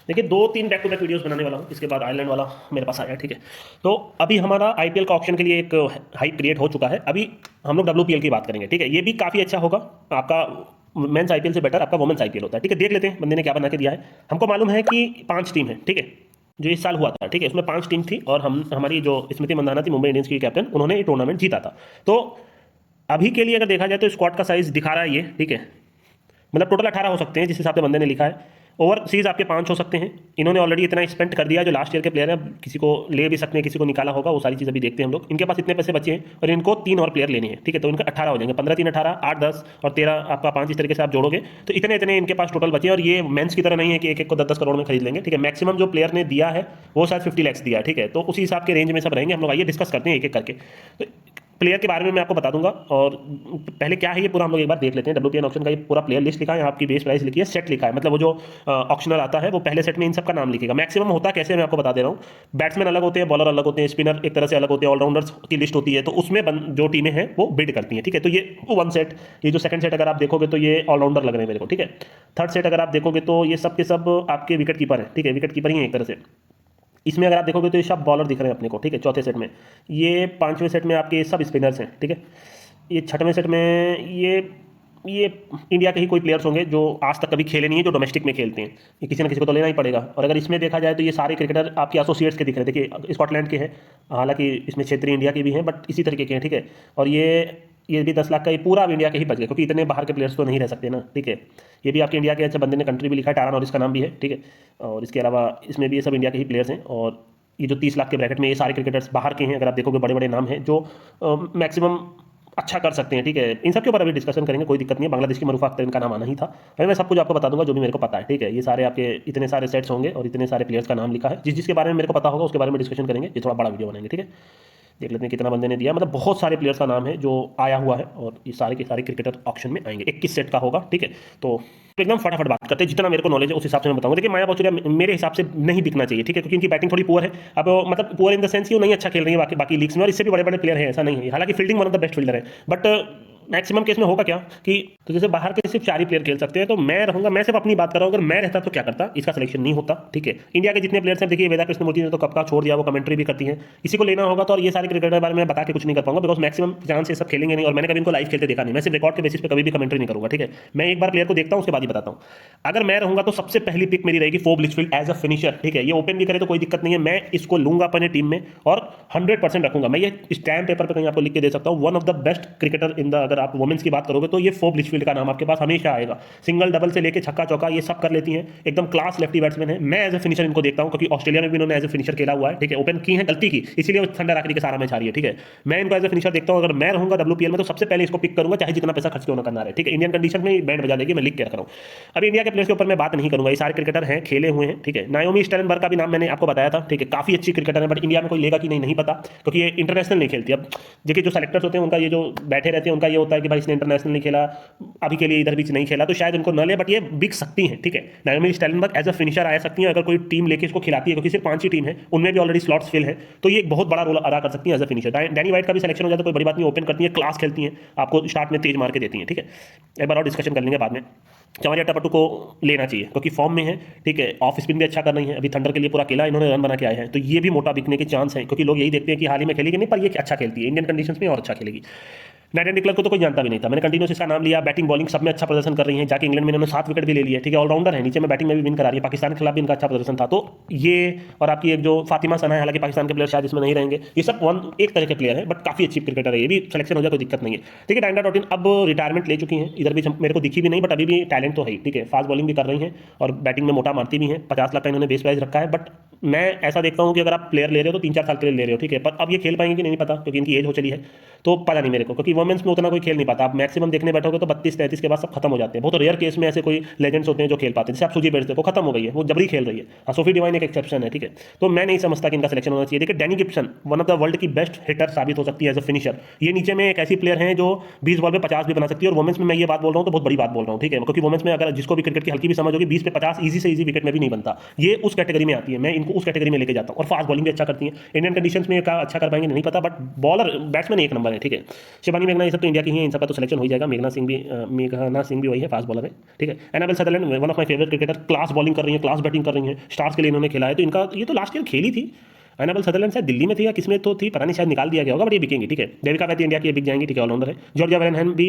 देखिए 2-3 back to back videos बनाने वाला हूँ, इसके बाद आयरलैंड वाला मेरे पास आया, ठीक है। तो अभी हमारा आईपीएल का ऑप्शन के लिए एक हाइप क्रिएट हो चुका है। अभी हम लोग डब्ल्यूपीएल की बात करेंगे, ठीक है। ये भी काफ़ी अच्छा होगा आपका। मेंस आईपीएल से बेटर आपका वुमेन्स आईपीएल होता है, ठीक है। देख लेते हैं बंदे ने क्या बना के दिया है। हमको मालूम है कि 5 टीम है, ठीक है, जो इस साल हुआ था, ठीक है। उसमें 5 टीम थी और हमारी जो स्मृति मंदाना थी, मुंबई इंडियंस की कैप्टन, उन्होंने ये टूर्नामेंट जीता था। तो अभी के लिए अगर देखा जाए तो स्क्वाड का साइज दिखा रहा है ये, ठीक है। मतलब टोटल 18 हो सकते हैं जिस हिसाब से बंदे ने लिखा है। ओवरसीज आपके 5 हो सकते हैं। इन्होंने ऑलरेडी इतना स्पेंड कर दिया, जो लास्ट ईयर के प्लेयर हैं, किसी को ले भी सकते हैं, किसी को निकाला होगा, वो सारी चीज़ अभी देखते हैं हम लोग। इनके पास इतने पैसे बचे हैं और इनको 3 और प्लेयर लेने हैं, ठीक है। तो इनका 18 हो जाएंगे, 15 3 18, 8 10 और 13 आपका 5, इस तरीके से आप जोड़ोगे तो इतने इतने इनके पास टोटल बचे हैं। और ये मेंस की तरह नहीं है कि एक एक को 10-10 करोड़ में खरीद लेंगे, ठीक है। मैक्सिमम जो प्लेयर ने दिया है वो शायद 50 लाख दिया है, ठीक है। तो उसी हिसाब के रेंज में सब रहेंगे। हम लोग आइए डिस्कस करते हैं एक एक करके। तो प्लेयर के बारे में मैं आपको बता दूंगा। और पहले क्या है ये पूरा हम लोग एक बार देख लेते हैं। डब्ल्यूपीएल ऑप्शन का ये पूरा प्लेयर लिस्ट लिखा है, आपकी बेस प्राइस लिखी है, सेट लिखा है। मतलब वो जो ऑप्शनर आता है वो पहले सेट में इन सब का नाम लिखेगा। मैक्सिमम होता कैसे मैं आपको बता दे रहा हूँ। बैट्समैन अलग होते हैं, बॉलर अलग होते हैं, स्पिनर एक तरह से अलग होते हैं, ऑलराउंडर्स की लिस्ट होती है। तो उसमें जो टीमें हैं वो बिड करती हैं, ठीक है। तो ये 1 सेट, ये जो सेकंड सेट अगर आप देखोगे तो ये ऑलराउंडर लग रहे हैं मेरे को, ठीक है। थर्ड सेट अगर आप देखोगे तो ये सब के सब आपके विकेट कीपर हैं, ठीक है। विकेट कीपर ही है एक तरह से। इसमें अगर आप देखोगे तो ये सब बॉलर दिख रहे हैं अपने को, ठीक है। चौथे सेट में ये, 5वें सेट में आपके सब स्पिनर्स हैं, ठीक है। ये 6वें सेट में ये इंडिया के ही कोई प्लेयर्स होंगे जो आज तक कभी खेले नहीं है, जो डोमेस्टिक में खेलते हैं। ये किसी ना किसी को तो लेना ही पड़ेगा। और अगर इसमें देखा जाए तो ये सारे क्रिकेटर आपके एसोसिएट्स के दिख रहे हैं। देखिए स्कॉटलैंड के हैं, हालांकि इसमें क्षेत्रीय इंडिया के भी हैं, बट इसी तरीके के हैं, ठीक है। और ये भी 10 लाख का, ये पूरा अब इंडिया के ही बच गए, क्योंकि इतने बाहर के प्लेयर्स तो नहीं रह सकते ना, ठीक है। ये भी आपके इंडिया के अच्छे बंदे ने कंट्री भी लिखा है, टारा नॉरिस का नाम भी है, ठीक है। और इसके अलावा इसमें भी ये सब इंडिया के ही प्लेयर्स हैं। और ये जो 30 लाख के ब्रैकेट में ये सारे क्रिकेटर्स बाहर के हैं। अगर आप देखोगे बड़े बड़े नाम हैं जो मैक्सिमम अच्छा कर सकते हैं, ठीक है। इन सब के ऊपर अभी डिस्कशन करेंगे, कोई दिक्कत नहीं है। बांग्लादेश की मरूफा अख्तर, इनका नाम आना ही था। अभी मैं सब कुछ आपको बता दूंगा जो भी मेरे को पता है, ठीक है। ये सारे आपके इतने सारे सेट्स होंगे और इतने सारे प्लेयर्स का नाम लिखा है। जिसके बारे में मेरे को पता होगा उसके बारे में डिस्कशन करेंगे। ये थोड़ा बड़ा वीडियो बनाएंगे, ठीक है। देख लेते हैं कितना बंदे ने दिया। मतलब बहुत सारे प्लेयर्स का नाम है जो आया हुआ है और ये सारे के सारे क्रिकेटर ऑक्शन में आएंगे। 21 सेट का होगा, ठीक है। तो एकदम फटाफट बात करते हैं, जितना मेरे को नॉलेज है उस हिसाब से मैं बताऊंगा। देखिए माया बाचुरिया मेरे हिसाब से नहीं बिकना चाहिए, ठीक है, क्योंकि इनकी बैटिंग थोड़ी पुअर है। अब मतलब पुअर इन द सेंस कि वो नहीं अच्छा खेल रही है बाकी लीग्स में, और इससे भी बड़े बड़े प्लेयर हैं, ऐसा नहीं है। हालांकि fielding one of the best fielder है, बट मैक्सिमम केस में होगा क्या कि तो जैसे बाहर के सिर्फ 4 ही प्लेयर खेल सकते हैं। तो मैं रहूंगा, मैं सिर्फ अपनी बात कर रहा हूँ, अगर मैं रहता तो क्या करता, इसका सिलेक्शन नहीं होता, ठीक है। इंडिया के जितने प्लेयर्स हैं, देखिए वेदा कृष्णमूर्ति ने तो कब का छोड़ दिया, वो कमेंट्री भी करती है। किसी को लेना होगा तो, और ये सारे क्रिकेटर के बारे में बता के कुछ नहीं कर पाऊंगा, बिकॉज मैक्सिमम चांस ये सब खेलेंगे नहीं। और मैंने कभी इनको लाइव खेलते देखा नहीं, मैं सिर्फ रिकॉर्ड के बेसिस पे कभी भी कमेंट्री नहीं करूंगा, ठीक है। मैं एक बार प्लेयर को देखता हूँ, उसके बाद ही बताता हूँ। अगर मैं रहूंगा तो सबसे पहली पिक मेरी रहेगी Phoebe Litchfield as a finisher, ठीक है। ये ओपन भी करे तो कोई दिक्कत नहीं है, मैं इसको लूंगा अपने टीम में और 100% रखूंगा। मैं ये स्टैम्प पेपर पर कहीं आपको लिख के दे सकता हूँ, one of the best cricketer in the, अगर आप वुमेन्स की बात करोगे तो ये फोब लिचफील्ड का नाम आपके पास हमेशा आएगा। सिंगल डबल से लेके छक्का चौका ये सब कर लेती हैं, एकदम क्लास लेफ्टी बैट्समैन है। मैं एज ए फिनिशर इनको देखता हूं, क्योंकि ऑस्ट्रेलिया में भी इन्होंने एज ए फिनिशर खेला हुआ है, ठीक है। ओपन की है, गलती की, इसीलिए वो थंडर आखिरी के सारा मैच आ रही है, ठीक है। मैं इनको एज ए फिनिशर देखता हूं। अगर मैं रहूंगा डब्ल्यूपीएल में तो सबसे पहले इसको पिक करूंगा, चाहे जितना पैसा खर्च क्यों ना करना रहे, ठीक है। इंडियन कंडीशन में बैंड बजा देगी, मैं लिख के रख रहा हूं। अभी इंडिया के प्लेयर्स के ऊपर मैं बात नहीं करूंगा, ये सारे क्रिकेटर हैं, खेले हुए हैं, ठीक है। नायोमी स्टेनबर्ग का भी नाम मैंने आपको बताया था, ठीक है। काफी अच्छी क्रिकेटर है, बट इंडिया में कोई लेगा कि नहीं पता, क्योंकि ये इंटरनेशनल नहीं खेलती। अब देखिए जो सेलेक्टर्स होते हैं उनका, ये जो बैठे रहते हैं उनका ये होता है कि भाई इसने इंटरनेशनल नहीं खेला, अभी के लिए इधर बीच नहीं खेला, तो शायद उनको न ले, बट ये बिक सकती हैं, ठीक है। नायोमी स्टेनबर्ग एज अ फिनिशर आ सकती हैं, अगर कोई टीम लेके इसको खिलाती है, क्योंकि सिर्फ 5 ही टीम है, उनमें भी ऑलरेडी स्लॉट्स फिल है, तो ये एक बहुत बड़ा रोल अदा कर सकती है as a finisher. Danni Wyatt का भी सिलेक्शन हो जाता है, कोई बड़ी बात नहीं, ओपन करती है, क्लास खेलती हैं, आपको स्टार्ट में तेज मार के देती हैं, ठीक है। एक बार और डिस्कशन कर लेंगे बाद में। चमारी अट्टापट्टू को लेना चाहिए क्योंकि फॉर्म में है, ठीक है। ऑफ स्पिन भी अच्छा कर रही है, अभी थंडर के लिए पूरा किला इन्होंने रन बना के आए हैं, तो ये भी मोटा बिकने के चांस है, क्योंकि लोग यही देखते हैं कि हाल ही में खेलेगी नहीं, पर ये अच्छा खेलती है, इंडियन कंडीशंस में और अच्छा खेलेगी। नाइट एंड को तो कोई जानता भी नहीं था, मैंने कंटिन्यूस इसका नाम लिया। बैटिंग बॉलिंग सब में अच्छा प्रदर्शन कर रही है, जाके इंग्लैंड में इन्होंने 7 विकेट भी ले लिया, ठीक है। ऑलराउंडर है, नीचे में बैटिंग में भी विन करा रही है, पाकिस्तान के खिलाफ भी इनका अच्छा प्रदर्शन था। तो ये और आपकी एक जो फातिमा सना है, हालांकि पाकिस्तान के प्लेयर शायद इसमें नहीं रहेंगे, ये सब एक तरह के प्लेयर है, बट काफी अच्छी क्रिकेटर है, ये भी सिलेक्शन हो जाए कोई दिक्कत नहीं है, ठीक है। डायना डॉटिन अब रिटायरमेंट ले चुकी हैं, इधर भी मेरे को दिखी भी नहीं, बट अभी भी टैलेंट तो है, ठीक है। फास्ट बॉलिंग भी कर रही है और बैटिंग में मोटा मारती भी है। 50 लाख का इन्होंने बेस प्राइस रखा है, बट मैं ऐसा देखता हूं कि अगर आप प्लेयर ले रहे हो तो 3-4 साल के लिए ले रहे हो, ठीक है। पर अब ये खेल पाएंगे कि नहीं पता, क्योंकि इनकी एज हो चली है, तो पता नहीं मेरे को, क्योंकि वुमेन्स में उतना कोई खेल नहीं पाता। आप मैक्सिमम देखने बैठोगे तो 32-33 के बाद सब खत्म हो जाते हैं। बहुत रेयर केस में ऐसे कोई लेजेंड्स होते हैं जो खेल पाते हैं, जैसे आप सूजी बेट्स देखो, खत्म हो गई है, वो जबरी खेल रही है। हाँ, सोफी डिवाइन एक एक्सेप्शन है, ठीक है। तो मैं नहीं समझता कि इनका सिलेक्शन होना चाहिए। देखिए Danny Gibson one of the world की बेस्ट हिटर साबित हो सकती है एज अ फिनिशर। ये नीचे में एक ऐसी प्लेयर है जो 20 बॉल पे 50 भी बना सकती है, और वुमेन्स में मैं ये बात बोल रहा हूँ तो बहुत बड़ी बात बोल रहा हूँ, ठीक है। क्योंकि वुमेन्स में अगर जिसको भी क्रिकेट की हल्की भी समझ होगी, 20 पे 50 ईजी से ईजी विकेट में भी नहीं बनता, ये उस कैटेगरी में आती है। मैं इनको उस कैटेगरी में लेके जाता हूँ। और फास्ट बॉलिंग भी अच्छा करती है। इंडियन कंडीशंस में क्या अच्छा कर पाएंगे नहीं पता, बट बॉलर बैट्समैन एक नंबर है, ठीक है। शिवानी मेघना ये सब तो इंडिया की ही है, इन सबका तो सिलेक्शन हो ही जाएगा। मेघना सिंह भी वही है, फास्ट बॉलर है, ठीक है। Annabel Sutherland one of my favourite cricketer, class bowling कर रही है, क्लास बैटिंग कर रही है, स्टार्स के लिए इन्होंने खेला है। तो इनका ये तो लास्ट ईयर खेली थी। एनाबेल सदरलैंड शायद दिल्ली में थी या किसमें तो थी, पता नहीं, शायद निकाल दिया गया होगा, बट ये बिकेंगी, ठीक है। देविका वैद्य इंडिया की बिक जाएंगी, ठीक है, ऑलराउंडर है। जॉर्जिया वेरनहैम भी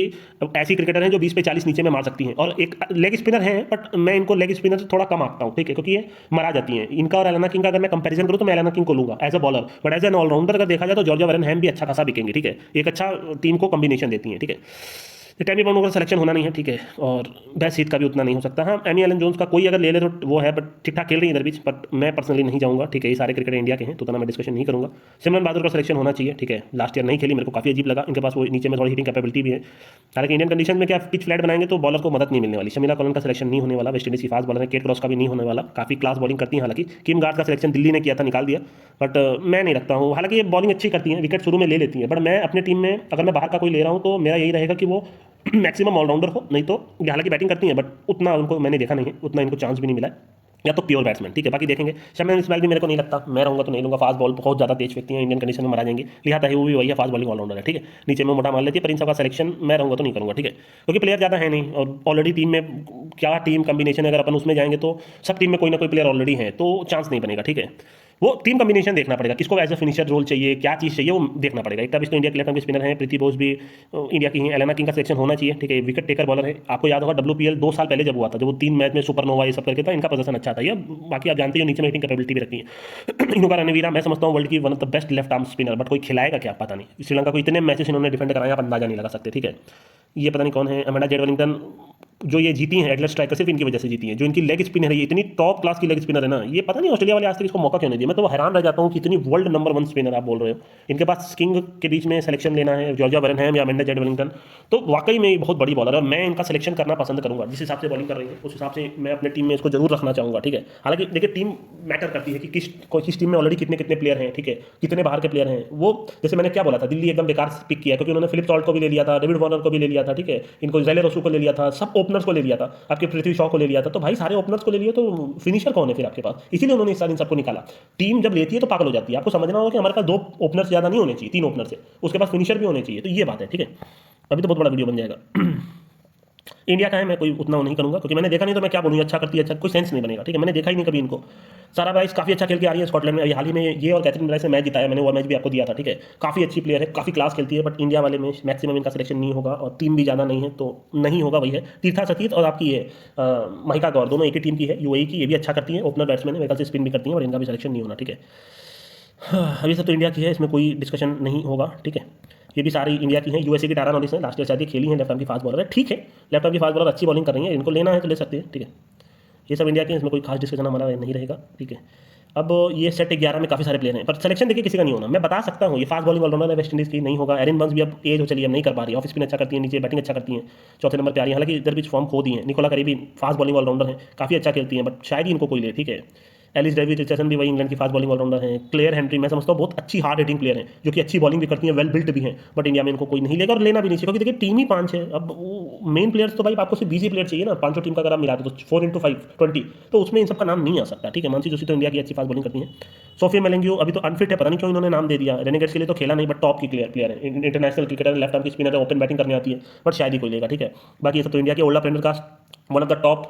ऐसी क्रिकेटर हैं जो 20 पे 40 नीचे में मार सकती हैं। और एक लेग स्पिनर है, बट मैं इनको लेग स्पिनर थोड़ा कम आंकता हूँ, ठीक है, क्योंकि ये मारा जाती हैं। इनका और एलेना किंग का अगर मैं कंपैरिजन करूँ तो मैं एलेना किंग को लूंगा as a bowler, but as an allrounder अगर देखा जाए तो जॉर्जिया वेरनहैम भी अच्छा खासा बिकेंगी, ठीक है। एक अच्छा टीम को कॉम्बिनेशन देती है, ठीक है। टैमी ब्राउन का सिलेक्शन होना नहीं है, ठीक है। और बेस्ट सीट का भी उतना नहीं हो सकता। हाँ, एमी एलन जोन्स का कोई अगर ले ले तो वो है, बट ठीक ठाक खेल रही है इधर बीच, बट मैं पर्सनली नहीं जाऊँगा, ठीक है। ये सारे क्रिकेटर इंडिया के हैं तो उतना मैं डिस्कशन नहीं करूँगा। सिमरन बहादुर का सिलेक्शन होना चाहिए, ठीक है। लास्ट ईयर नहीं खेली, मेरे को काफ़ी अजीब लगा। इनके पास वो नीचे में थोड़ी हिटिंग कैपेबिलिटी भी है, हालांकि इंडियन कंडीशन में क्या पिच फ्लैट बनाएंगे तो बॉलर को मदद नहीं मिलने वाली। शमीला कॉलन का सिलेक्शन नहीं होने वाला, वेस्ट इंडीज की फास्ट बॉलर है। केट क्रॉस का भी नहीं होने वाला, काफ़ी क्लास बॉलिंग करती है। हालांकि किम गार्ड का सिलेक्शन दिल्ली ने किया था, निकाल दिया, बट मैं नहीं रखता हूँ। हालांकि ये बॉलिंग अच्छी करती है, विकेट शुरू में ले लेती है, बट मैं अपने टीम में अगर मैं बाहर का कोई ले रहा हूँ तो मेरा यही रहेगा कि वो मैक्सिमम ऑलराउंडर हो, नहीं तो हालांकि बैटिंग करती हैं बट उतना उनको मैंने देखा नहीं है, उतना इनको चांस भी नहीं मिला है, या तो प्योर बैट्समैन, ठीक है। बाकी देखेंगे। शमी इस्माइल भी मेरे को नहीं लगता, मैं रहूँगा तो नहीं लूँगा। फास्ट बॉल बहुत ज़्यादा तेज फेंकती है, इंडियन कंडीशन में मारा जाएंगे। लिहाजा है वो भी वही है, फास्ट बॉलिंग ऑलराउंडर है, ठीक है। नीचे में मोटा मार लेती है, पर इन सबका सिलेक्शन मैं रहूँगा तो नहीं करूँगा, ठीक है, क्योंकि प्लेयर ज़्यादा है नहीं। और ऑलरेडी टीम में क्या टीम कॉम्बिनेशन है, अगर अपन उसमें जाएंगे तो सब टीम में कोई ना कोई प्लेयर ऑलरेडी है, तो चांस नहीं बनेगा, ठीक है। वो टीम कॉम्बिनेशन देखना पड़ेगा, किसको एज अ फिनिशर रोल चाहिए, क्या चीज़ चाहिए, वो देखना पड़ेगा। एक तब तो इंडिया के लेफ्ट आर्म स्पिनर है, प्रीति बोस भी इंडिया की है। एलेना किंग का सिलेक्शन होना चाहिए, ठीक है। विकेट टेकर बॉलर है, आपको याद होगा WPL 2 साल पहले जब हुआ था, जब वो 3 मैच में सुपरनोवा ये सब करके था, इनका प्रदर्शन अच्छा था। ये बाकी आप जानते हो नीचे में हिटिंग कैपेबिलिटी भी रखती है। इनका रणवीरा मैं समझता हूँ वर्ल्ड की one of the best left arm spinner, but कोई खिलाएगा क्या पता नहीं। श्रीलंका को इतने मैचेस इन्होंने डिफेंड कराया, आप अंदाजा नहीं लगा सकते, ठीक है। ये पता नहीं कौन है, अमेंडा जेड वेलिंगटन जो ये जीती हैं एडलेस स्ट्राइकर, सिर्फ इनकी वजह से जीती हैं। जो इनकी लेग स्पिनर है, ये इतनी टॉप क्लास की लेग स्पिनर है ना, ये पता नहीं ऑस्ट्रेलिया वाले आज तक इसको मौका क्यों नहीं दिया। मैं तो हैरान रह जाता हूँ कि इतनी वर्ल्ड नंबर 1 स्पिनर आप बोल रहे हो, इनके पास किंग के बीच में सिलेक्शन लेना है, जॉर्जिया वेरनहैम या अमेंडा जेड वेलिंगटन, तो वाकई में बहुत बड़ी बॉलर है। मैं इनका सिलेक्शन करना पसंद करूंगा, जिस हिसाब से बॉलिंग कर रही है उस हिसाब से मैं अपने टीम में इसको जरूर रखना चाहूंगा, ठीक है। हालांकि देखिए टीम मैटर करती है कि किस टीम में ऑलरेडी कितने कितने प्लेयर हैं, ठीक है, कितने बाहर के प्लेयर हैं। वो जैसे मैंने क्या बोला था, दिल्ली एकदम बेकार पिक किया क्योंकि उन्होंने फिलिप सॉल्ट को भी ले लिया था, डेविड वार्नर को भी ले लिया था, ठीक है, इनको ज़ैले रोसू को ले लिया था, सब ओपनर्स को ले लिया था, आपके पृथ्वी शॉ को ले लिया था। तो भाई सारे ओपनर्स को ले लिए तो फिनिशर कौन है फिर आपके पास, इसीलिए उन्होंने इस साल इन सबको निकाला। टीम जब लेती है तो पागल हो जाती है। आपको समझना होगा कि हमारे पास 2 ओपनर्स ज़्यादा नहीं होने चाहिए, 3 ओपनर से, उसके पास फिनिशर भी होने चाहिए। तो ये बात है, ठीक है। अभी तो बहुत बड़ा वीडियो बन जाएगा। इंडिया का है, मैं कोई उतना वो नहीं करूंगा क्योंकि मैंने देखा नहीं, तो मैं क्या बोलूँ, अच्छा करती है, अच्छा कोई सेंस नहीं बनेगा, ठीक है। मैंने देखा ही नहीं कभी इनको। सारा ब्राइस काफ़ी अच्छा खेल के आ रही है स्कॉटलैंड में, हाल ही में ये और कैथरीन ब्राइस ने मैच जिताया, मैंने वो मैच भी आपको दिया था, ठीक है। काफ़ी अच्छी प्लेयर है, काफ़ी क्लास खेलती है, बट इंडिया वाले में मैक्सिमम इनका सिलेक्शन नहीं होगा और टीम भी ज़्यादा नहीं है, तो नहीं होगा। वही है तीर्था सतीत और आपकी ये महिका गौर, दोनों एक ही टीम की है, UAE की। ये भी अच्छा करती है, ओपनर बैट्समैन है, वेकल से स्पिन भी करती है, और इनका भी सिलेक्शन नहीं होना, ठीक है। अभी सब तो इंडिया की है, इसमें कोई डिस्कशन नहीं होगा, ठीक है। ये भी सारी इंडिया की हैं। USA की टारा नॉरिस है, लास्ट ईयर शायद खेली है, लेफ्ट आर्म की फास्ट बॉलर है, ठीक है। लेफ्ट आर्म की फास्ट बॉलर अच्छी बॉलिंग कर रही है, इनको लेना है तो ले सकते हैं, ठीक है। ये सब इंडिया के, इसमें कोई खास डिस्कशन हमारा नहीं रहेगा, ठीक है। अब ये सेट 11 में काफ़ी सारे प्लेयर हैं, पर सिलेक्शन देखिए किसी का नहीं होना। मैं बता सकता हूँ ये फास्ट बॉलिंग ऑलराउंडर है, वेस्ट इंडीज़ की, नहीं होगा। एरिन बर्न्स भी अब एज हो चली है, नहीं कर पा रही है, ऑफ स्पिन अच्छा करती है, नीचे बैटिंग अच्छा करती है, चौथे नंबर पे आ रही है। हालांकि इधर भी फॉर्म खो दी है। निकोला करी भी फास्ट बॉलिंग ऑलराउंडर है, काफ़ी अच्छा खेलती है, बट शायद ही इनको कोई ले, ठीक है। एलिस डेविड रिचर्डसन भी वही इंग्लैंड की फास्ट बॉलिंग ऑलराउंडर है। क्लेयर हेनरी मैं समझता हूँ बहुत अच्छी हार्ड हिटिंग प्लेयर है, जो कि अच्छी बॉलिंग भी करती है, वेल बिल्ट भी है, बट इंडिया में इनको कोई नहीं लेगा और लेना भी नहीं चाहिए, क्योंकि देखिए टीम ही 5 है। अब मेन प्लेयर्स तो भाई आपको सिर्फ 20 प्लेयर चाहिए ना, 5 टीम का अगर आप मिला दो तो 4x5 20, तो उसमें इन सबका नाम नहीं आ सकता, ठीक है। मानसी जोशी तो इंडिया की अच्छी फास्ट बॉलिंग करती है। सोफिया मेलेंगियो अभी तो अनफिट है, पता नहीं क्यों इन्होंने नाम दे दिया। रेनेगेट्स के लिए तो खेला नहीं, बट टॉप की प्लेयर है, इंटरनेशनल क्रिकेटर, लेफ्ट आर्म की स्पिनर है, ओपन बैटिंग करने आती है, बट शायद ही कोई लेगा, ठीक है। बाकी ये सब तो इंडिया के Orla Prendergast one of the top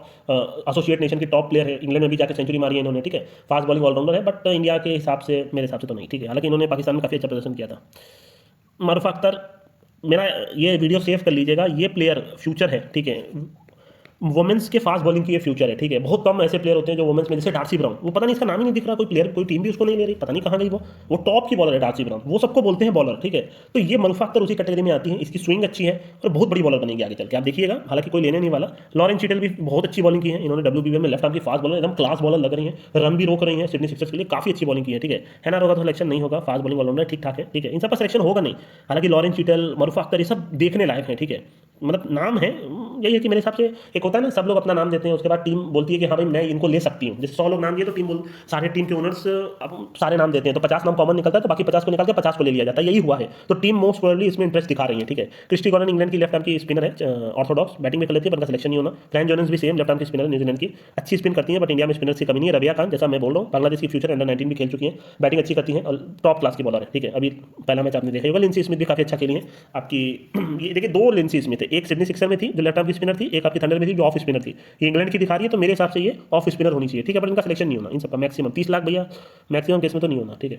associate nation की टॉप प्लेयर है, इंग्लैंड में भी जाकर सेंचुरी मारी है इन्होंने, ठीक है। फास्ट बॉलिंग ऑलराउंडर है, बट इंडिया के हिसाब से, मेरे हिसाब से तो नहीं, ठीक है। हालांकि इन्होंने पाकिस्तान में काफ़ी अच्छा प्रदर्शन किया था। मारूफ अख्तर, मेरा ये वीडियो सेव कर लीजिएगा, ये प्लेयर फ्यूचर है, ठीक है। वुमेंस के फास्ट बॉलिंग की ये फ्यूचर है, ठीक है। बहुत कम ऐसे प्लेयर होते हैं जो वुमेंस में, जैसे डार्सी ब्राउन, वो पता नहीं इसका नाम ही नहीं दिख रहा, कोई प्लेयर कोई टीम भी उसको नहीं ले रही, पता नहीं कहाँ गई वो टॉप की बॉलर है डार्सी ब्राउन, वो सबको बोलते हैं बॉलर, ठीक है। तो ये मारूफ अख्तर उसी कैटेगरी में आती है, इसकी स्विंग अच्छी है और बहुत बड़ी बॉलर बनेगी आगे चल के, आप देखिएगा। हालांकि कोई लेने नहीं वाला। लॉरेन चीटल भी बहुत अच्छी बॉलिंग की है, इन्होंने WBL में लेफ्ट आर्म की फास्ट बॉलर, एकदम क्लास बॉलर लग रही है, रन भी रोक रही है सिडनी सिक्सर्स के लिए, काफी अच्छी बॉलिंग की है, ठीक है ना। होगा तो सिलेक्शन नहीं होगा, फास्ट बॉलिंग ऑलराउंडर ठीक ठाक है, ठीक है। इन सब का सिलेक्शन होगा नहीं। हालांकि लॉरेन चीटल, मारूफ अख्तर, ये सब देखने लायक है, ठीक है। मतलब नाम है, यही है कि मेरे हिसाब से एक होता है ना, सब लोग अपना नाम देते हैं, उसके बाद टीम बोलती है कि हाँ भाई मैं इनको ले सकती हूँ। जैसे 100 लोग नाम दिए तो सारे टीम के ओनर्स अब सारे नाम देते हैं, तो 50 नाम कॉमन निकलता है, तो बाकी 50 को निकाल के 50 को ले लिया जाता है, यही हुआ है। तो टीम मोस्ट प्रोबेबली इसमें इंटरेस्ट दिखा रही है, ठीक है। क्रिस्टी गॉर्डन इंग्लैंड की लेफ्ट आर्म की स्पिनर है, ऑर्थोडॉक्स बैटिंग में कर लेती है, पर उनका सिलेक्शन नहीं होना। फ्रैन जोनेस भी सेम लेफ्ट आर्म की स्पिनर है, न्यूजीलैंड की, अच्छी स्पिन करती है, बट इंडिया में स्पिनर की कमी नहीं है। रबिया खान, जैसा मैं बोल रहा हूँ, बांग्लादेश की फ्यूचर अंडर 19 भी खेल चुकी है, बैटिंग अच्छी करती है और टॉप क्लास की बॉलर है, ठीक है। अभी पहला मैच आपने देखा होगा, लिंसी स्मिथ भी काफी अच्छा खेली है आपकी। ये देखिए 2 लिंसी स्मिथ है, एक सिडनी सिक्सर में थी जो लेफ्ट आर्म की स्पिनर थी, एक आपकी थंडर में थी जो ऑफ स्पिनर थी। ये इंग्लैंड की दिखा रही है, तो मेरे हिसाब से ये ऑफ स्पिनर होनी चाहिए, ठीक है। पर इनका सिलेक्शन नहीं होना, इन सबका मैक्सिमम 30 लाख भैया, मैक्सिमम केस में तो नहीं होना, ठीक है।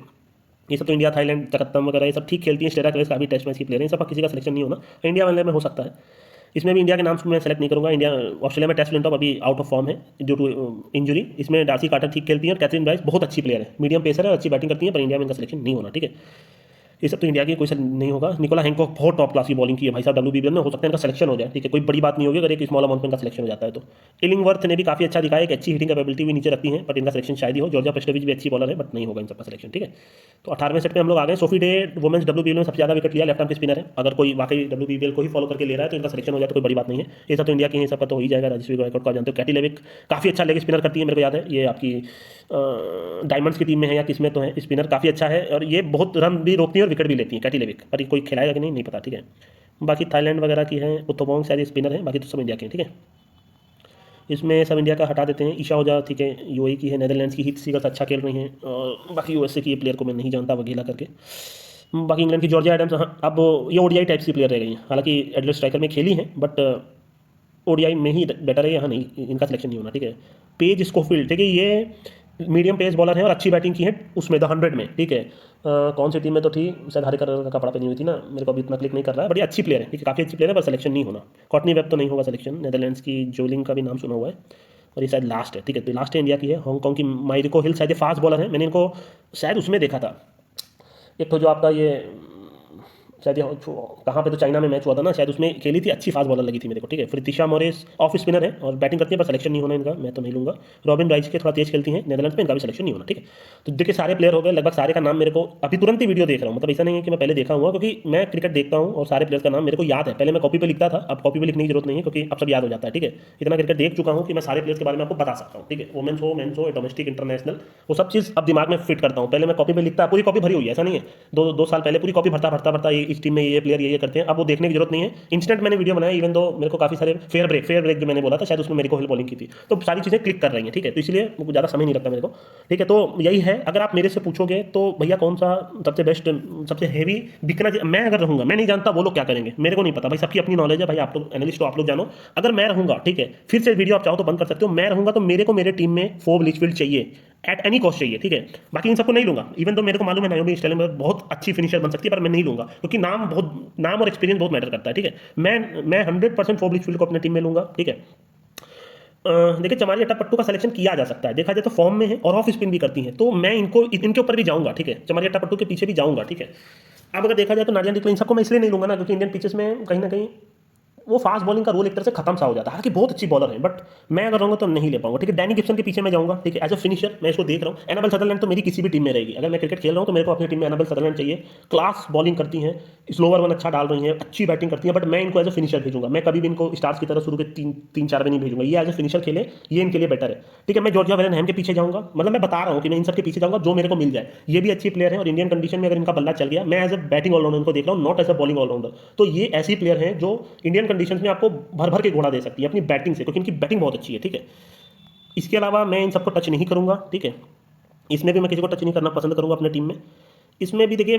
ये सब तो इंडिया, थाईलैंड, तकत्तम वगैरह ये सब ठीक खेलती है, स्टेरा क्रेस काफी टेस्ट मैच की प्लेयर है, इन सब का किसी का सिलेक्शन नहीं होना। इंडिया वाले में हो सकता है, इसमें भी इंडिया के नाम मैं सेलेक्ट नहीं करूंगा। इंडिया ऑस्ट्रेलिया में टेस्ट फ्लिंटॉप अभी आउट ऑफ फॉर्म है ड्यू टू इंजरी। इसमें डार्सी कार्टर ठीक खेलती है और कैथरीन ब्राइस बहुत अच्छी प्लेयर है, मीडियम पेसर है, अच्छी बैटिंग करती है, पर इंडिया में इनका सिलेक्शन नहीं होना, ठीक है। ये सब तो इंडिया की कोई नहीं होगा। निकोला हैंकॉक बहुत टॉप क्लास की बॉलिंग की है भाई साहब, WBBL में हो सकता है इनका सिलेक्शन हो जाए, ठीक है। कोई बड़ी बात नहीं होगी अगर एक स्मॉल अमाउंट में इनका सिलेक्शन हो जाता है तो। इलिंगवर्थ ने भी काफी अच्छा दिखाया, एक अच्छी हिटिंग कैपेबिलिटी भी नीचे रखती है, बट इनका सिलेक्शन शायद ही हो। जॉर्जिया पेस्टोविच भी अच्छी बॉलर है, बट नहीं होगा इन सबका सिलेक्शन, ठीक है। तो 18वें सेट में हम लोग आ गए। सोफी डे वुमेन्स WBL में सबसे ज्यादा विकेट लिया, लेफ्ट आर्म की स्पिनर है। अगर कोई वाकई WBL को ही फॉलो करके ले रहा है तो इनका सिलेक्शन हो जाए तो कोई बड़ी बात नहीं है। ये सब तो इंडिया की सब तो हो ही जाएगा। राजस्वी गायकवाड़ को जानते हो, कैटी लेविक काफी अच्छा लेग स्पिनर करती है, मेरे को याद है ये आपकी डायमंड्स की टीम में है या किसमें तो है, स्पिनर काफी अच्छा है और ये बहुत रन भी रोकती है और विकेट भी लेती है कैटी लेविक, पर कोई खिलाएगा कि नहीं पता, ठीक है। बाकी थाईलैंड वगैरह की है, उत्तोबोंग शायद स्पिनर है, बाकी तो सब इंडिया के हैं, ठीक है। इसमें सब इंडिया का हटा देते हैं। ईशा ओझा, ठीक है, यूएई की है। नेदरलैंड्स की हीथ सीगर्स अच्छा खेल रही हैं, और बाकी यूएसए की प्लेयर को मैं नहीं जानता वगैरह करके। बाकी इंग्लैंड की जॉर्जिया एडम्स, हाँ, अब ये ओडीआई टाइप्स की प्लेयर रह गई हैं, हालांकि एडलर स्ट्राइकर में खेली हैं, बट ओडीआई में ही बेटर है, यहाँ नहीं, इनका सिलेक्शन नहीं होना, ठीक है। पेज स्कोफील्ड, ठीक है, ये मीडियम पेस बॉलर है और अच्छी बैटिंग की है उसमें द 100 में, ठीक है। कौन सी टीम में तो थी, शायद हरे कलर का कपड़ा पहनी हुई थी ना, मेरे को अभी इतना क्लिक नहीं कर रहा है, बड़ी अच्छी प्लेयर है, ठीक है, काफ़ी अच्छी प्लेयर है, पर सिलेक्शन नहीं होना। कॉटनी वेब तो नहीं होगा सिलेक्शन। नेदरलैंड्स की जोलिंग का भी नाम सुना हुआ है, और ये शायद लास्ट है, ठीक है। तो लास्ट है इंडिया की है। हांगकॉन्ग की माइरिको हिल शायद फास्ट बॉलर है, मैंने इनको शायद उसमें देखा था, एक तो जो आपका ये शायद कहाँ पे तो चाइना में मैच हुआ था ना, शायद उसमें खेली थी, अच्छी फास्ट बॉलर लगी थी मेरे को, ठीक है। फिर तिशा मोरेस ऑफ स्पिनर है और बैटिंग करती है, पर सिलेक्शन नहीं होना इनका, मैं तो नहीं लूंगा। रॉबिन राइस के थोड़ा तेज खेलती हैं नेदरलैंड्स में, इनका भी सिलेक्शन नहीं होना, ठीक है। तो देखिए सारे प्लेयर हो गए लगभग, सारे का नाम मेरे को अभी तुरंत ही वीडियो देख रहा हूँ, मतलब ऐसा नहीं है कि मैं पहले देखा हुआ, क्योंकि मैं क्रिकेट देखता हूँ और सारे प्लेयर का नाम मेरे को याद है। पहले मैं कॉपी पे लिखता था, अब कॉपी पे लिखने की जरूरत नहीं है, क्योंकि अब सब याद हो जाता है, ठीक है। इतना क्रिकेट देख चुका हूँ कि मैं सारे प्लेयर्स के बारे में आपको बता सकता हूँ, ठीक है। वुमेन्स हो, मेन्स हो, डोमेस्टिक, इंटरनेशनल, वो सब चीज़ अब दिमाग में फिट करता हूँ। पहले मैं कॉपी पे लिखता, पूरी कॉपी भरी हुई है, ऐसा नहीं है, दो साल पहले पूरी कॉपी भरता भरता भरता इस टीम में ये प्लेयर ये करते हैं, अब वो देखने की जरूरत नहीं है। इंस्टेंट मैंने वीडियो बनाया, इवन दो मेरे को काफी सारे फेयर ब्रेक जो मैंने बोला था, शायद उसमें मेरे को बॉलिंग की थी, तो सारी चीजें क्लिक कर रही हैं, ठीक है। तो इसलिए ज़्यादा समय नहीं लगता मेरे को, ठीक है। तो यही है, अगर आप मेरे से पूछोगे तो भैया कौन सा सबसे बेस्ट, सबसे हैवी बिकना, मैं अगर रहूंगा, मैं नहीं जानता वो लोग क्या करेंगे, मेरे को नहीं पता भाई, सबकी अपनी नॉलेज है भाई, आप लोग एनालिस्ट हो, आप लोग जानो। अगर मैं रहूंगा, ठीक है, फिर से वीडियो आप चाहो तो बंद कर सकते हो, मैं रहूंगा तो मेरे को मेरे टीम में फोर्ब लिचफील्ड चाहिए, एट एनी कॉस्ट चाहिए, ठीक है। बाकी इन सबको नहीं लूंगा, इवन तो मेरे को मालूम है नायोमी स्टेलिंग बहुत अच्छी फिनिशर बन सकती है, पर मैं नहीं लूंगा, क्योंकि नाम और एक्सपीरियंस बहुत मैटर करता है, ठीक है। मैं 100% फोर्ब लिचफील्ड को अपने टीम में लूंगा, ठीक है। देखिए चमारी अट्टापट्टू का सिलेक्शन किया जा सकता है, देखा जाए तो फॉर्म में है और ऑफ स्पिन भी करती है, तो मैं इनके ऊपर भी जाऊंगा, ठीक है। चमारी अट्टापट्टू के पीछे भी जाऊंगा, ठीक है। अब अगर देखा जाए तो नाडिया डिक्लेन, इन सबको मैं इसलिए नहीं लूंगा ना, क्योंकि इंडियन पिचेस में कहीं ना कहीं वो फास्ट बॉलिंग का रोल एक तरह से खत्म सा हो जाता है, हालांकि बहुत अच्छी बॉलर है, बट मैं अगर रहूंगा तो नहीं ले पाऊंगा, ठीक है। डैनी गिब्सन के पीछे मैं जाऊंगा, ठीक है, एज अ फिनिशर मैं इसको देख रहा हूँ। एनाबेल सदरलैंड तो मेरी किसी भी टीम में रहेगी, अगर मैं क्रिकेट खेल रहा हूँ तो मेरे को अपनी टीम में एनाबेल सदरलैंड चाहिए। क्लास बॉलिंग करती हैं, स्लोवर वन अच्छा डाल रही हैं, अच्छी बैटिंग करती हैं, बट मैं इनको एज अ फिनिशर भेजूंगा, मैं कभी भी इनको स्टार्स की तरह शुरू के 3-4 में नहीं भेजूंगा, ये एज अ फिनिशर खेले, ये इनके लिए बेटर है, ठीक है। मैं जॉर्जिया वेलनहैम के पीछे जाऊंगा, मतलब मैं बता रहा हूँ कि मैं इन सबके पीछे जाऊंगा जो मेरे को मिल जाए, ये भी अच्छी प्लेयर है और इंडियन कंडीशन में अगर इनका बल्ला चल गया, मैं एज अ बैटिंग ऑलराउंडर इनको देख रहा हूँ, not as a bowling allrounder. तो ये ऐसी प्लेयर है जो इंडियन कंडीशन में आपको भर भर के घोड़ा दे सकती है अपनी बैटिंग से, क्योंकि इनकी बैटिंग बहुत अच्छी है, ठीक है। इसके अलावा मैं इन सबको टच नहीं करूंगा, ठीक है। इसमें भी मैं किसी को टच नहीं करना पसंद करूंगा अपने टीम में। इसमें भी देखिए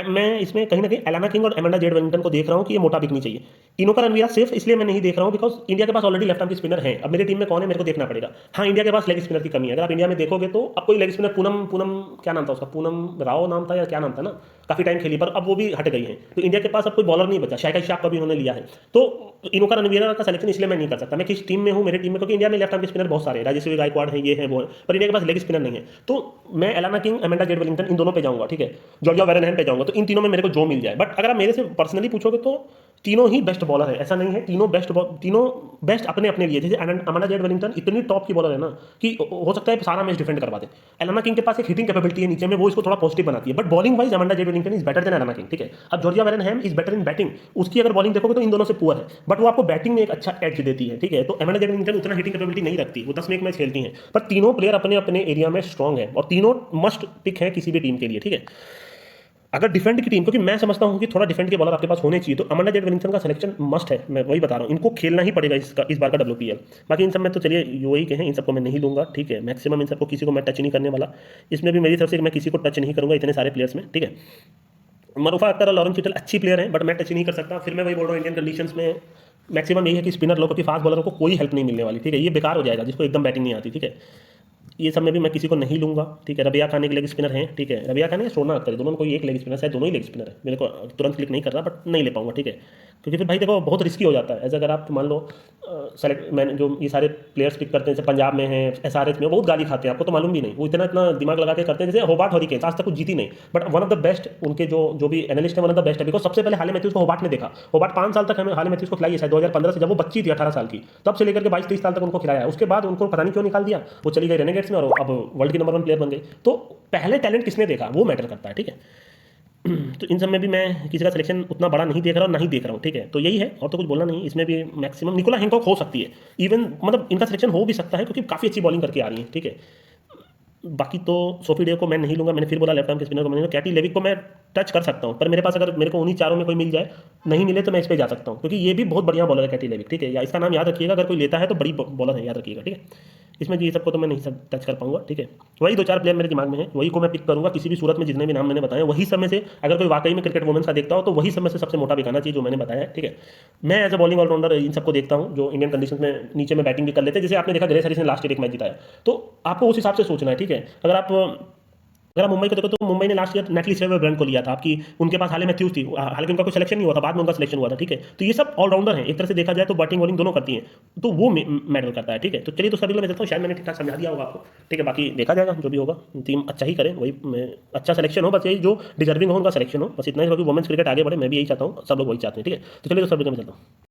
मैं इसमें कहीं ना कहीं एलाना किंग और एमेंडा जेड वेलिंगटन को देख रहा हूँ कि ये मोटा बिकनी चाहिए। तीनों का रणवीरा सिर्फ इसलिए मैं नहीं देख रहा हूँ बिकॉज इंडिया के पास ऑलरेडी लेफ्ट आर्म की स्पिनर है, अब मेरी टीम में कौन है मेरे को देखना पड़ेगा। हाँ, इंडिया के पास लेग स्पिनर की कमी है, अगर आप इंडिया में देखोगे तो अब कोई लेग स्पिनर पूनम क्या नाम था उसका, पूनम राव नाम था या क्या नाम था ना, काफी टाइम खेली पर अब वो भी हट गई है, तो इंडिया के पास अब कोई बॉलर नहीं बचा। शाइका शाह का भी उन्होंने लिया है, तो इनोका रणवीरा का सिलेक्शन इसलिए मैं नहीं कर सकता। मैं किस टीम में हूँ, मेरी टीम में, क्योंकि इंडिया में लेफ्ट आर्म के स्पिनर बहुत सारे हैं, राजेश्वरी गायकवाड़ है, ये है वो है, पर इंडिया के पास लेग स्पिनर नहीं है। तो मैं Alana King, Amanda Jade Wellington इन दोनों पे जाऊंगा, ठीक है, जॉर्जिया वेलनहैम पे जाऊंगा, तो इन तीनों में मेरे को जो मिल जाए। बट अगर आप मेरे से पर्सनली पूछोगे तो तीनों ही बेस्ट बॉलर है, ऐसा नहीं है, तीनों बेस्ट अपने अपने लिए। जैसे अमांडा जेड वेलिंगटन इतनी टॉप की बॉलर है ना कि हो सकता है सारा मैच डिफेंड करवा दे। एलाना किंग के पास एक हिटिंग कैपेबिलिटी है नीचे में, वो इसको थोड़ा पॉजिटिव बनाती है, but bowling wise Amanda Jade Wellington is better than Alana King, ठीक है। अब Georgia Wareham is better in batting, उसकी अगर बॉलिंग देखोगे तो इन दोनों से पुअर है, बट वो आपको बैटिंग में एक अच्छा एज देती है, ठीक है। तो अमांडा जेड वेलिंगटन उतना हिटिंग कैपेबिलिटी नहीं रखती, वो 10 में 1 मैच खेलती हैं, पर तीनों प्लेयर अपने अपने एरिया में स्ट्रॉन्ग है और तीनों मस्ट पिक है किसी भी टीम के लिए, ठीक है। अगर डिफेंड की टीम, क्योंकि मैं समझता हूं कि थोड़ा डिफेंड के बॉलर आपके पास होने चाहिए, तो अमांडा जेड वेलिंगटन का सिलेक्शन मस्ट है, मैं वही बता रहा हूं, इनको खेलना ही पड़ेगा इस बार का WPL। बाकी इन सब में तो चलिए यूएई के हैं, इन सबको मैं नहीं लूंगा, ठीक है। मैक्सिमम इन सबको किसी को मैं टच नहीं करने वाला, इसमें भी मेरी तरफ से मैं किसी को टच नहीं करूंगा इतने सारे प्लेयर्स में, ठीक है। मरूफा अख्तर और लॉरेंस चिटल अच्छी प्लेयर हैं, बट मैं टच नहीं कर सकता। फिर मैं वही बोल रहा हूँ, इंडियन कंडीशंस में मैक्सिमम यही है कि स्पिनर लोगों की फास्ट बॉलरों को कोई हेल्प नहीं मिलने वाली, ठीक है। ये बेकार हो जाएगा जिसको एकदम बैटिंग नहीं आती, ठीक है। ये सब में भी मैं किसी को नहीं लूंगा, ठीक है। रबिया खान एक लेग स्पिनर हैं, ठीक है। रबिया खान है, सोना अख्तर, दोनों में कोई एक लेग स्पिनर है, दोनों ही लेग स्पिनर है, मेरे को तुरंत क्लिक नहीं कर रहा, बट नहीं ले पाऊंगा, ठीक है। क्योंकि फिर भाई देखो बहुत रिस्की हो जाता है। ऐसे अगर आप मान लो सेलेक्ट, मैंने जो ये सारे प्लेयर्स पिक करते हैं, जैसे पंजाब में है, SRH में बहुत गाली खाते हैं, आपको तो मालूम भी नहीं, वो इतना इतना दिमाग लगा के करते हैं। जैसे होबार्ट हरिकेन्स आज तक कुछ जीती नहीं, but one of the best, उनके जो भी एनालिस्ट है वन ऑफ द बेस्ट है, बिकॉज सबसे पहले हाले मैथ्यूज को होबार्ट ने देखा। होबार्ट 5 साल तक हमें हाले मैथ्यूज को खिलाई है, शायद 2015 से, जब वो बच्ची थी 18 साल की, तब से लेकर के 22-23 साल तक उनको खिलाया है। उसके बाद उनको पता नहीं क्यों निकाल दिया, वो चली गई रेनेगेट्स में और अब वर्ल्ड की नंबर 1 प्लेयर बन गई। तो पहले टैलेंट किसने देखा वो मैटर करता है, ठीक है। तो इन सब में भी मैं किसी का सिलेक्शन उतना बड़ा नहीं देख रहा और नहीं देख रहा हूँ, ठीक है। तो यही है, और तो कुछ बोलना नहीं। इसमें भी मैक्सिमम निकोला हैंकॉक हो सकती है, इवन मतलब इनका सिलेक्शन हो भी सकता है क्योंकि काफ़ी अच्छी बॉलिंग करके आ रही है, ठीक है। बाकी तो सोफी डे को मैं नहीं लूंगा, मैंने फिर बोला लेफ्ट आर्म के स्पिनर को मैंने, कैटी लेविक को मैं टच कर सकता हूँ, पर मेरे पास अगर मेरे को उन्हीं चारों में कोई मिल जाए, नहीं मिले तो मैं इस पर जा सकता हूँ, क्योंकि ये भी बहुत बढ़िया बॉलर है कैटी लेविक, ठीक है। या इसका नाम याद रखिएगा, अगर कोई लेता है तो बड़ी बॉलर है, याद रखिएगा, ठीक है। इसमें ये सबको तो मैं नहीं टच कर पाऊंगा, ठीक है। वही 2-4 प्लेयर मेरे दिमाग में है, वही को मैं पिक करूंगा किसी भी सूरत में, जितने भी नाम मैंने बताए वही सब में से अगर कोई वाकई में क्रिकेट वुमेन्स का देखता हो तो वही सब में से सबसे मोटा बिकाना चाहिए जो मैंने बताया है, ठीक है। मैं एज अ बॉलिंग ऑलराउंडर इन सबको देखता हूँ जो इंडियन कंडीशन में नीचे में बैटिंग भी कर लेते हैं। जैसे आपने देखा ग्रेस हैरिस ने लास्ट ईयर एक मैच जिताया, तो आपको उस हिसाब से सोचना है, ठीक है। अगर आप मुंबई को देखो तो मुंबई ने last year Natalie Sciver Brunt को लिया था, आपकी उनके पास हाल में मैथ्यूज थी, हालांकि उनका कोई सिलेक्शन नहीं हुआ था, बाद में उनका सिलेक्शन हुआ था, ठीक है। तो ये सब ऑलराउंडर हैं, एक तरह से देखा जाए तो बैटिंग बॉलिंग दोनों करती हैं, तो वो मैटर करता है, ठीक है। तो चलिए, तो सभी मैं देता हूँ, शायद मैंने ठीक ठाक समझा दिया होगा आपको, ठीक है। बाकी देखा जाएगा जो भी होगा, टीम अच्छा ही करे, वही अच्छा सिलेक्शन हो, बस यही जो डिजर्विंग हो उनका सिलेक्शन हो, बस इतना ही। क्योंकि वुमेन्स क्रिकेट आगे बढ़े, मैं भी यही चाहता हूँ, सब लोग वही चाहते हैं, ठीक है। तो चलिए, तो सभी मैं चलता हूँ।